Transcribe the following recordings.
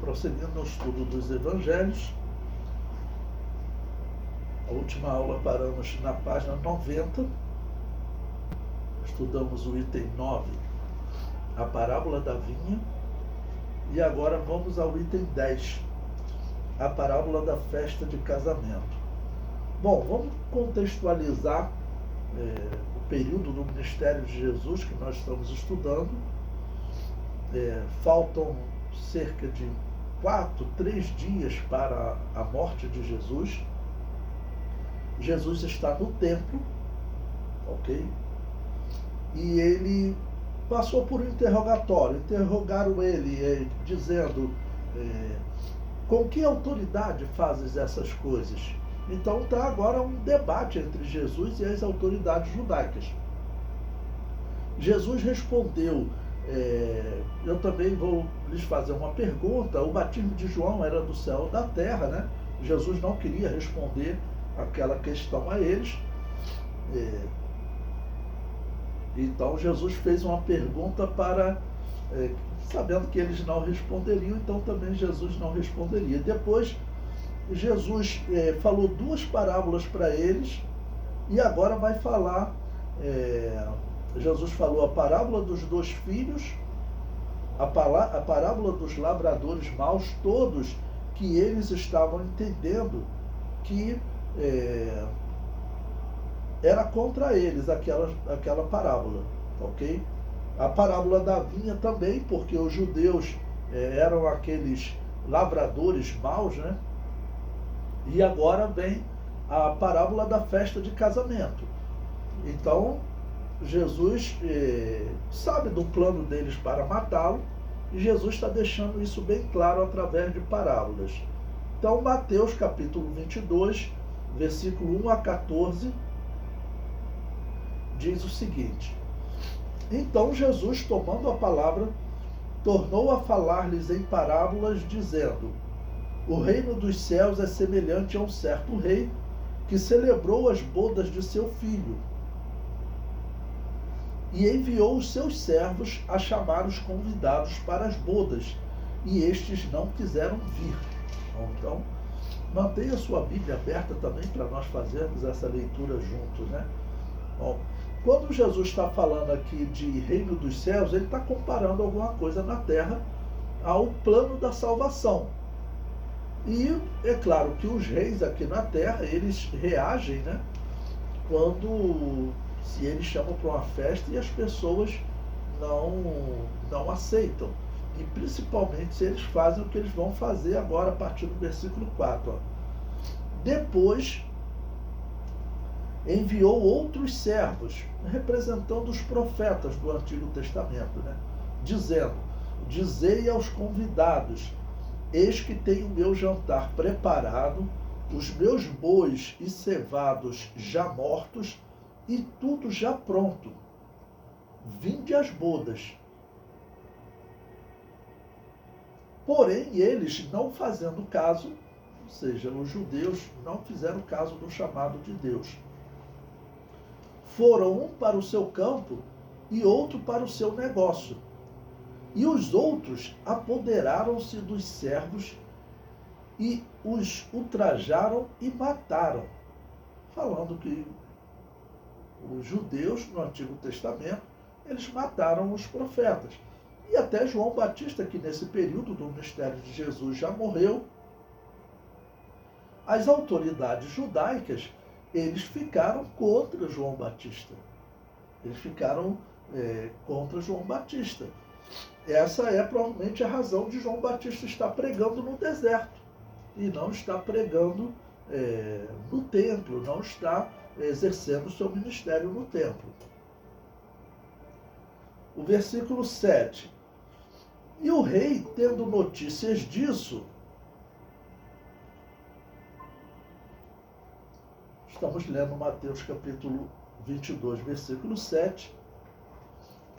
prosseguindo no estudo dos evangelhos. A última aula paramos na página 90. Estudamos o item 9, a parábola da vinha. E agora vamos ao item 10, a parábola da festa de casamento. Bom, vamos contextualizar o período do ministério de Jesus que nós estamos estudando. Faltam cerca de 3 dias para a morte de Jesus. Jesus está no templo, ok? E ele passou por um interrogatório. Interrogaram ele dizendo, com que autoridade fazes essas coisas? Então está agora um debate entre Jesus e as autoridades judaicas. Jesus respondeu, eu também vou lhes fazer uma pergunta. O batismo de João era do céu ou da terra, né? Jesus não queria responder aquela questão a eles. Então Jesus fez uma pergunta sabendo que eles não responderiam, então também Jesus não responderia. Depois Jesus falou 2 parábolas para eles, e agora vai falar, Jesus falou a parábola dos 2 filhos, a parábola dos lavradores maus, todos que eles estavam entendendo que era contra eles aquela parábola, ok? A parábola da vinha também, porque os judeus eram aqueles lavradores maus, né? E agora vem a parábola da festa de casamento. Então, Jesus sabe do plano deles para matá-lo, e Jesus está deixando isso bem claro através de parábolas. Então, Mateus capítulo 22, versículo 1 a 14, diz o seguinte: Então Jesus, tomando a palavra, tornou a falar-lhes em parábolas, dizendo: O reino dos céus é semelhante a um certo rei que celebrou as bodas de seu filho e enviou os seus servos a chamar os convidados para as bodas, e estes não quiseram vir. Então, mantenha a sua Bíblia aberta também para nós fazermos essa leitura juntos, né? Bom, quando Jesus está falando aqui de reino dos céus, ele está comparando alguma coisa na terra ao plano da salvação. E é claro que os reis aqui na terra, eles reagem, né? Se eles chamam para uma festa e as pessoas não aceitam. E principalmente se eles fazem o que eles vão fazer agora a partir do versículo 4. Depois enviou outros servos, representando os profetas do Antigo Testamento, né? Dizendo: Dizei aos convidados, eis que tenho o meu jantar preparado, os meus bois e cevados já mortos, e tudo já pronto. Vinde às bodas. Porém, eles não fazendo caso, ou seja, os judeus não fizeram caso do chamado de Deus. Foram um para o seu campo e outro para o seu negócio. E os outros apoderaram-se dos servos e os ultrajaram e mataram. Falando que os judeus, no Antigo Testamento, eles mataram os profetas. E até João Batista, que nesse período do ministério de Jesus já morreu. As autoridades judaicas, eles ficaram contra João Batista. Eles ficaram contra João Batista. Essa é provavelmente a razão de João Batista estar pregando no deserto e não está pregando no templo, não está exercendo o seu ministério no templo. O versículo 7. E o rei, tendo notícias disso, estamos lendo Mateus capítulo 22, versículo 7,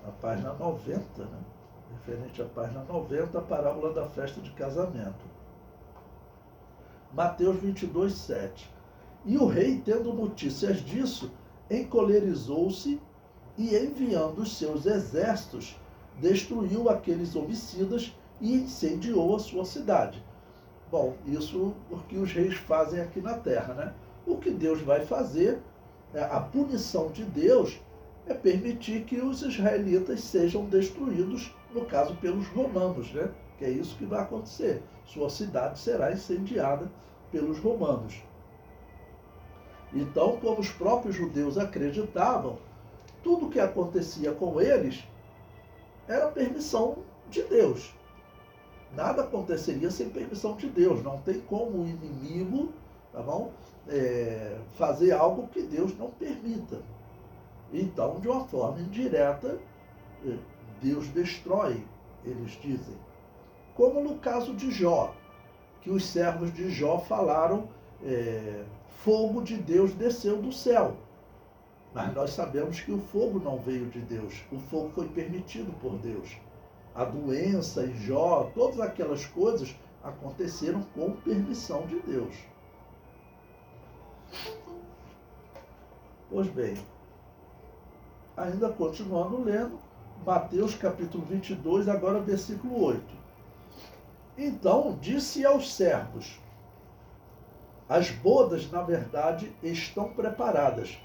a página 90, né? Referente à página 90, a parábola da festa de casamento. Mateus 22, 7. E o rei, tendo notícias disso, encolerizou-se e, enviando os seus exércitos, destruiu aqueles homicidas e incendiou a sua cidade. Bom, isso é o que os reis fazem aqui na terra, né? O que Deus vai fazer, a punição de Deus, é permitir que os israelitas sejam destruídos, no caso pelos romanos, né? Que é isso que vai acontecer. Sua cidade será incendiada pelos romanos. Então, como os próprios judeus acreditavam, tudo que acontecia com eles era permissão de Deus. Nada aconteceria sem permissão de Deus. Não tem como o inimigo, tá bom, fazer algo que Deus não permita. Então, de uma forma indireta, Deus destrói, eles dizem. Como no caso de Jó, que os servos de Jó falaram, fogo de Deus desceu do céu. Mas nós sabemos que o fogo não veio de Deus. O fogo foi permitido por Deus. A doença em Jó, todas aquelas coisas aconteceram com permissão de Deus. Pois bem, ainda continuando lendo, Mateus capítulo 22, agora versículo 8. Então disse aos servos: as bodas, na verdade, estão preparadas,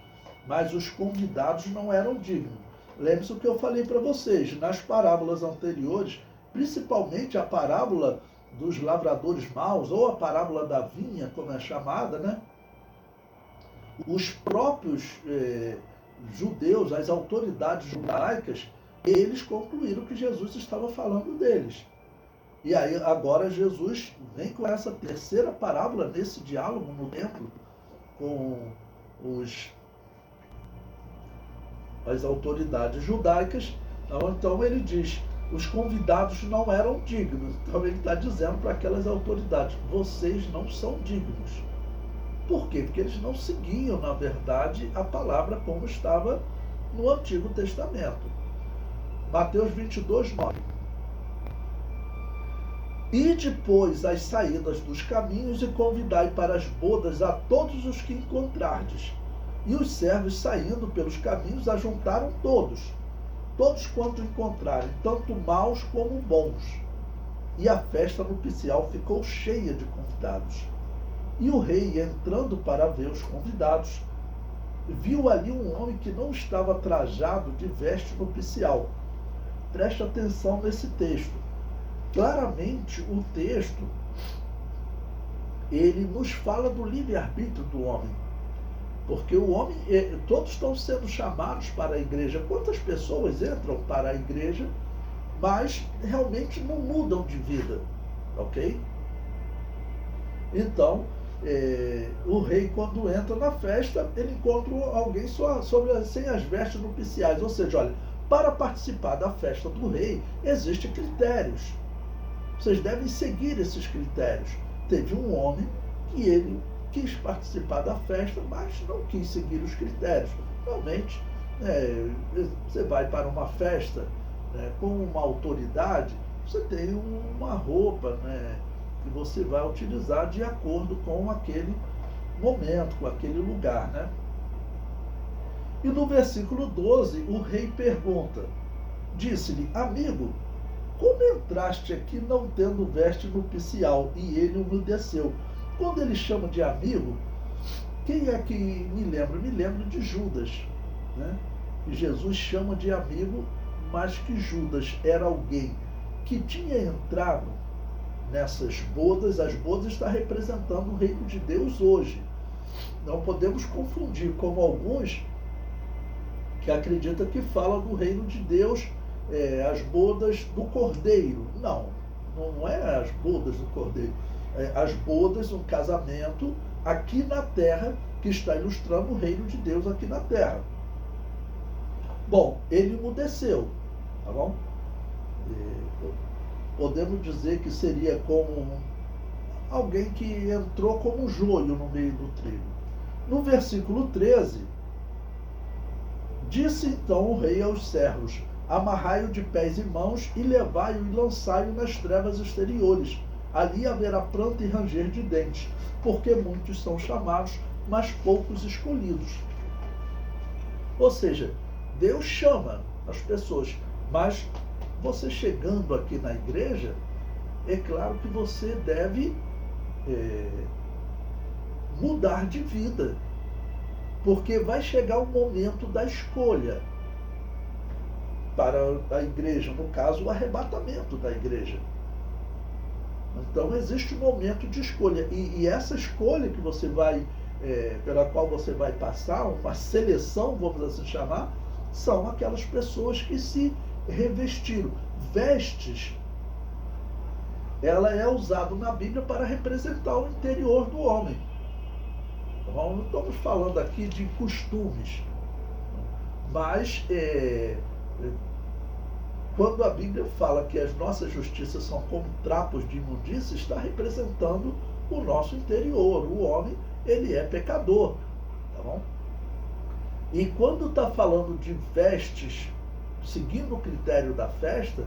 mas os convidados não eram dignos. Lembre-se o que eu falei para vocês, nas parábolas anteriores, principalmente a parábola dos lavradores maus, ou a parábola da vinha, como é chamada, né? Os próprios judeus, as autoridades judaicas, eles concluíram que Jesus estava falando deles. E aí agora Jesus vem com essa terceira parábola nesse diálogo no templo com as autoridades judaicas. Então ele diz, os convidados não eram dignos. Então ele está dizendo para aquelas autoridades, vocês não são dignos. Por quê? Porque eles não seguiam, na verdade, a palavra como estava no Antigo Testamento. Mateus 22, 9. E depois as saídas dos caminhos e convidai para as bodas a todos os que encontrardes. E os servos, saindo pelos caminhos, ajuntaram todos quanto encontrarem, tanto maus como bons. E a festa nupcial ficou cheia de convidados. E o rei, entrando para ver os convidados, viu ali um homem que não estava trajado de veste nupcial. Preste atenção nesse texto. Claramente o texto, ele nos fala do livre-arbítrio do homem. Porque o homem, todos estão sendo chamados para a igreja. Quantas pessoas entram para a igreja, mas realmente não mudam de vida, ok? Então, o rei, quando entra na festa, ele encontra alguém sem as vestes nupciais. Ou seja, olha, para participar da festa do rei, existem critérios. Vocês devem seguir esses critérios. Teve um homem que ele quis participar da festa, mas não quis seguir os critérios. Realmente, você vai para uma festa com uma autoridade, você tem uma roupa que você vai utilizar de acordo com aquele momento, com aquele lugar. Né? E no versículo 12, o rei pergunta, disse-lhe, amigo, como entraste aqui não tendo veste nupcial? E ele umedeceu. Quando ele chama de amigo, quem é que me lembra? Me lembro de Judas. Né? E Jesus chama de amigo, mas que Judas era alguém que tinha entrado nessas bodas. As bodas estão representando o reino de Deus hoje. Não podemos confundir como alguns que acreditam que falam do reino de Deus, as bodas do Cordeiro. Não é as bodas do Cordeiro. As bodas, um casamento aqui na terra, que está ilustrando o reino de Deus aqui na terra. Bom, ele emudeceu, tá bom? Podemos dizer que seria como alguém que entrou como um joio no meio do trigo. No versículo 13, disse então o rei aos servos, amarrai-o de pés e mãos e levai-o e lançai-o nas trevas exteriores. Ali haverá pranto e ranger de dentes, porque muitos são chamados, mas poucos escolhidos. Ou seja, Deus chama as pessoas, mas você chegando aqui na igreja, é claro que você deve mudar de vida, porque vai chegar o momento da escolha para a igreja, no caso, o arrebatamento da igreja. Então existe um momento de escolha, e essa escolha que você vai, pela qual você vai passar, uma seleção, vamos assim chamar, são aquelas pessoas que se revestiram. Vestes, ela é usada na Bíblia para representar o interior do homem. Não estamos falando aqui de costumes, mas quando a Bíblia fala que as nossas justiças são como trapos de imundícia, está representando o nosso interior. O homem, ele é pecador, tá bom? E quando está falando de vestes, seguindo o critério da festa,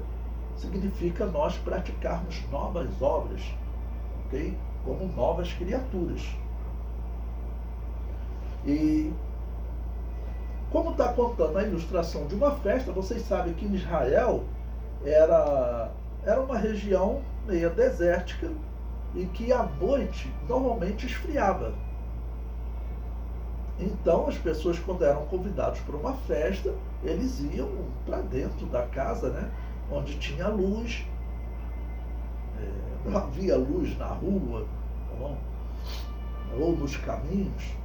significa nós praticarmos novas obras, ok? Como novas criaturas. E como está contando a ilustração de uma festa, vocês sabem que em Israel era uma região meio desértica e que à noite normalmente esfriava. Então as pessoas, quando eram convidados para uma festa, eles iam para dentro da casa, né, onde tinha luz. Não havia luz na rua, tá bom? Ou nos caminhos.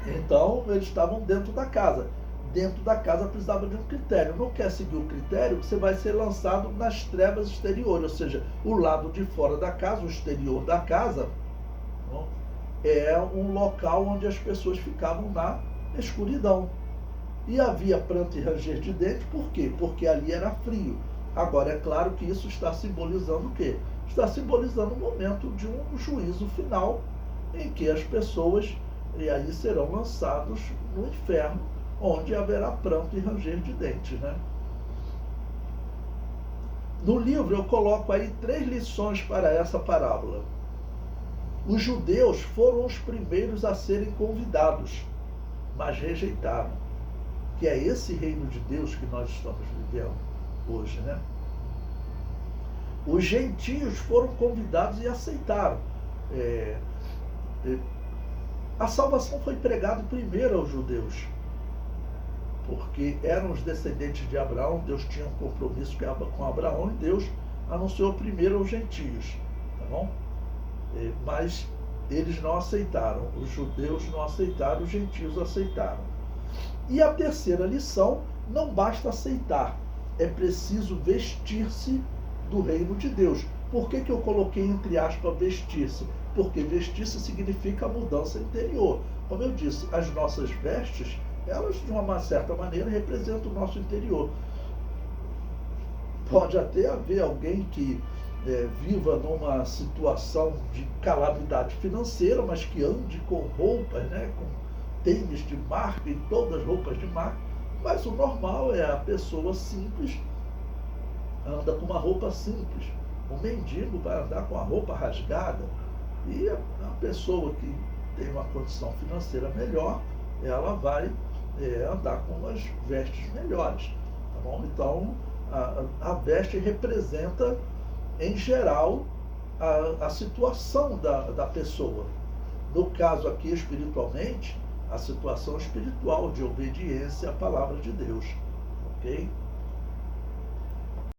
Então eles estavam dentro da casa. Dentro da casa precisava de um critério. Não quer seguir o critério, você vai ser lançado nas trevas exteriores, ou seja, o lado de fora da casa, o exterior da casa, é um local onde as pessoas ficavam na escuridão. E havia pranto e ranger de dentes, por quê? Porque ali era frio. Agora, é claro que isso está simbolizando o quê? Está simbolizando o momento de um juízo final, em que as pessoas e aí serão lançados no inferno, onde haverá pranto e ranger de dentes, né? No livro eu coloco aí 3 lições para essa parábola. Os judeus foram os primeiros a serem convidados, mas rejeitaram. Que é esse reino de Deus que nós estamos vivendo hoje, né? Os gentios foram convidados e aceitaram. A salvação foi pregada primeiro aos judeus, porque eram os descendentes de Abraão. Deus tinha um compromisso com Abraão e Deus anunciou primeiro aos gentios, tá bom? Mas eles não aceitaram, os judeus não aceitaram, os gentios aceitaram. E a terceira lição: não basta aceitar, é preciso vestir-se do reino de Deus. Por que eu coloquei entre aspas vestir-se? Porque vestir-se significa a mudança interior. Como eu disse, as nossas vestes, elas de uma certa maneira representam o nosso interior. Pode até haver alguém que viva numa situação de calamidade financeira, mas que ande com roupas, né, com tênis de marca e todas as roupas de marca, mas o normal é a pessoa simples anda com uma roupa simples. O mendigo vai andar com a roupa rasgada. E a pessoa que tem uma condição financeira melhor, ela vai andar com umas vestes melhores. Tá bom? Então, a veste representa, em geral, a situação da pessoa. No caso aqui, espiritualmente, a situação espiritual de obediência à palavra de Deus. Ok?